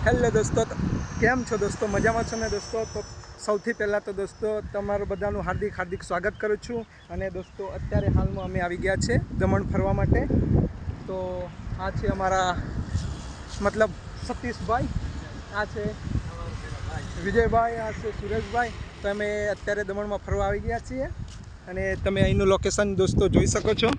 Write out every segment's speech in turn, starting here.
Hello દોસ્તો, કેમ છો દોસ્તો? મજામાં છો ને દોસ્તો? તો સૌથી પહેલાં તો દોસ્તો તમારું બધાનું હાર્દિક સ્વાગત કરું છું. અને દોસ્તો અત્યારે હાલમાં અમે આવી ગયા છે દમણ ફરવા માટે. તો આ છે અમારા મતલબ સતીશભાઈ, આ છે વિજયભાઈ, આ છે સુરેશભાઈ. તો અમે અત્યારે દમણમાં ફરવા આવી ગયા છીએ અને તમે અહીંનું લોકેશન દોસ્તો જોઈ શકો છો.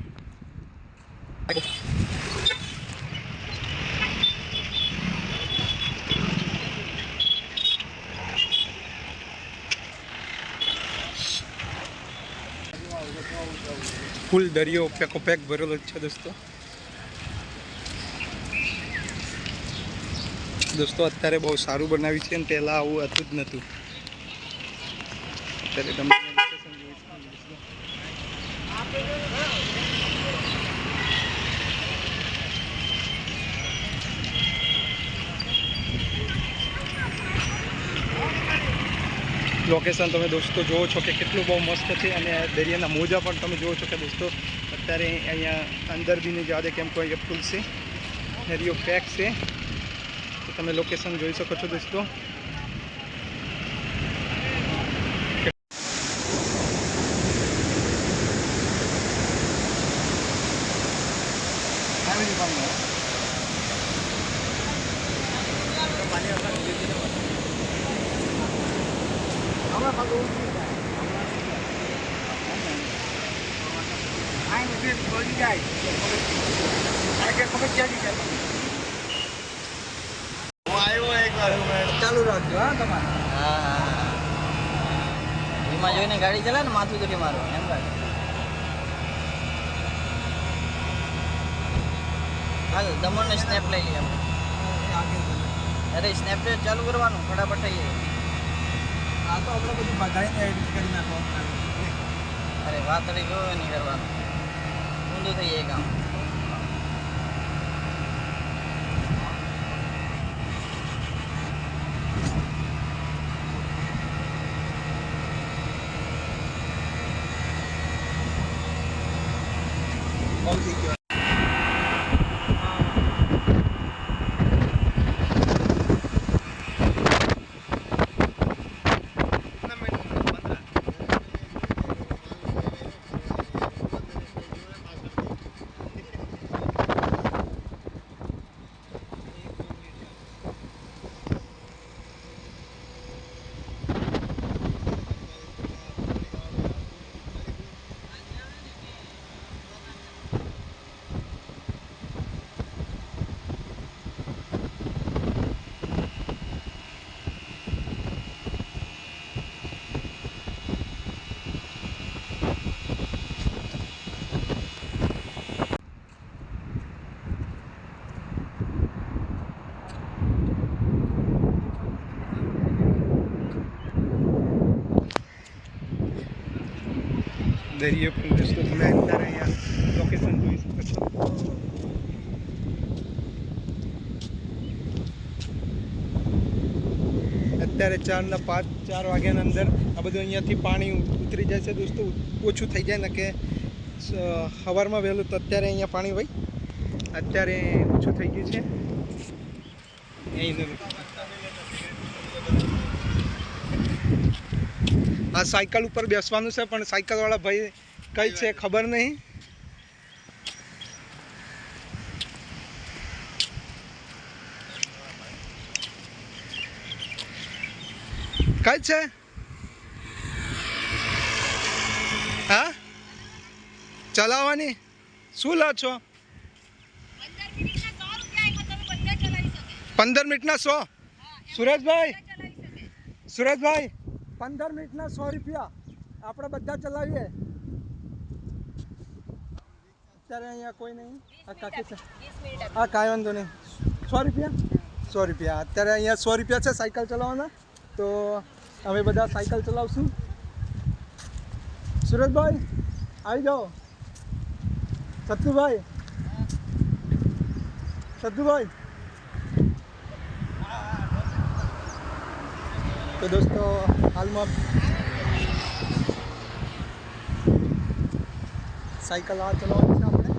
ફૂલ દરિયો પેકો પેક ભરેલો છે દોસ્તો. અત્યારે બહુ સારું બનાવ્યું છે ને પહેલાં આવું હતું જ નહોતું. અત્યારે તમે લોકેશન તમે દોસ્તો જુઓ છો કે કેટલું બહુ મસ્ત છે. અને દરિયાના મોજા પણ તમે જુઓ છો કે દોસ્તો અત્યારે અહીંયા અંદર બી નહીં જવા દે, કેમ કોઈ ફૂલ છે, દરિયો પેક છે. તો તમે લોકેશન જોઈ શકો છો દોસ્તો. ચાલુ રાખજો. હા તમારે એમાં જોઈને ગાડી ચલાવે ને માથું તો મારો એમ ગાડી. હાલ દમણ ને સ્નેપ લઈ લઈએ. અરે સ્નેપચેટ ચાલુ કરવાનું ફટાફટ થઈ જાય. આ તો આપણે બધું બધાને એડિટ કરી નાખો. અરે વાતળી જો નહીં કરવાનું, ઊંધું થઈ જાય કામ. દરિયો પણ દોસ્તો તમે અંદર અહીંયા લોકેશન જોઈ શકો છો. અત્યારે 4 વાગ્યાના અંદર આ બધું અહીંયાથી પાણી ઉતરી જાય છે દોસ્તો. ઓછું થઈ જાય ને કે સવારમાં વહેલું, તો અત્યારે અહીંયા પાણી હોય, અત્યારે ઓછું થઈ ગયું છે. આ સાયકલ ઉપર બેસવાનું છે, પણ સાયકલવાળા ભાઈ કઈ છે ખબર નહીં. કઈ છે? હા, ચલાવવાની શું લો છો? 15 મિનિટના 100. સુરેશભાઈ 15 મિનિટના 100 રૂપિયા આપણે બધા ચલાવીએ. અત્યારે અહીંયા કોઈ નહીં. આ કાકી છે, હા કાંઈ વાંધો નહીં. 100 રૂપિયા અત્યારે અહીંયા 100 રૂપિયા છે સાયકલ ચલાવવાના. તો અમે બધા સાયકલ ચલાવશું. સુરેશભાઈ આવી જાઓ. સત્તુભાઈ તો દોસ્તો હાલમાં સાયકલ આ ચલાવવાની છે આપણે.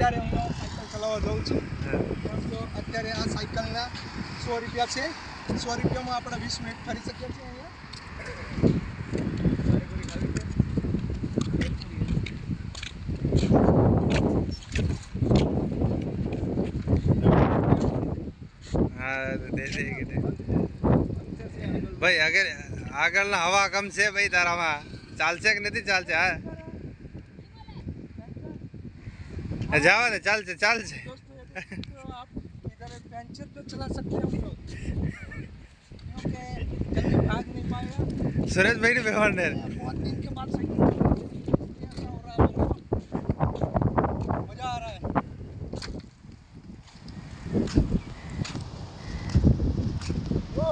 અત્યારે હું સાયકલ ચલાવવા જાઉં છું. તો અત્યારે આ સાયકલના 100 રૂપિયા છે. 100 રૂપિયામાં આપણે 20 મિનિટ ફરી શકીએ છીએ અહીંયા. હા ભાઈ અગર આગળના હવા કમ છે ભાઈ તારામાં ચાલશે કે નથી ચાલશે હા जाओ ना चल से दोस्तों आप इधर एडवेंचर तो चला सकते हो हम लोग क्योंकि जल्दी भाग नहीं पाएगा. सुरेश भाई ने व्यवहार ने बहुत दिन के बाद साइकिल ऐसा हो रहा है मेरे को. मजा आ रहा है. वो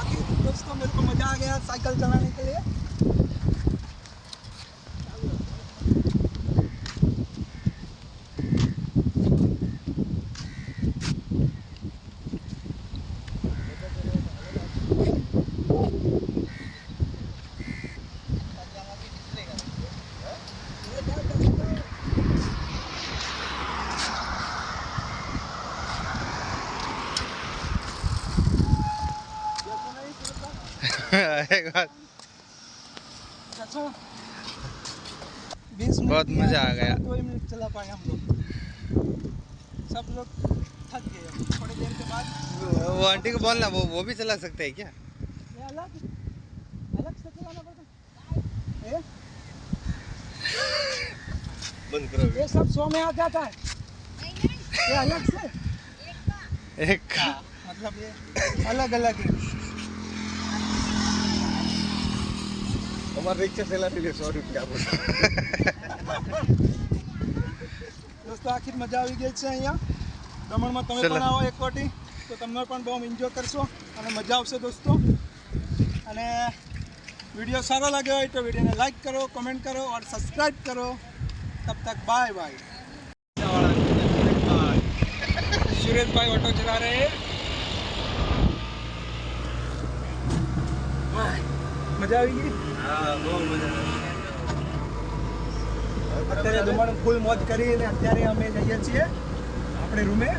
आखिर दोस्तों मेरे को मजा आ गया साइकिल चलाने के लिए. एक बात अच्छा 20 मिनट बहुत मजा आ गया. 2 मिनट चला पाए हम लोग. सब लोग थक गए. थोड़ी देर के बाद वो आंटी को बोलना वो भी चला सकते हैं क्या ये अलग अलग से चलाना पड़ता है. बंद करो ये सब 100 में आ जाता है. ये अलग से एक मतलब ये अलग अलग है. हमारे रिक्शा चला लिए 100 रुपया દોસ્તો આખિર મજા આવી ગઈ છે અહીંયા દમણમાં. તમે ચલો. પણ આવો એક વટી તો તમે પણ બહુ એન્જોય કરશો અને મજા આવશે દોસ્તો. અને વિડીયો સારો લાગ્યો હોય તો વિડીયોને લાઈક કરો, કમેન્ટ કરો और सब्सक्राइब करो. तब तक बाय बाय. सुरेश भाई ऑटो चला रहे हैं. મજા આવી ગઈ. हाँ बहुत मजा અત્યારે દમણ ફૂલ મોજ કરીને અત્યારે અમે જઈએ છીએ આપણે રૂમે.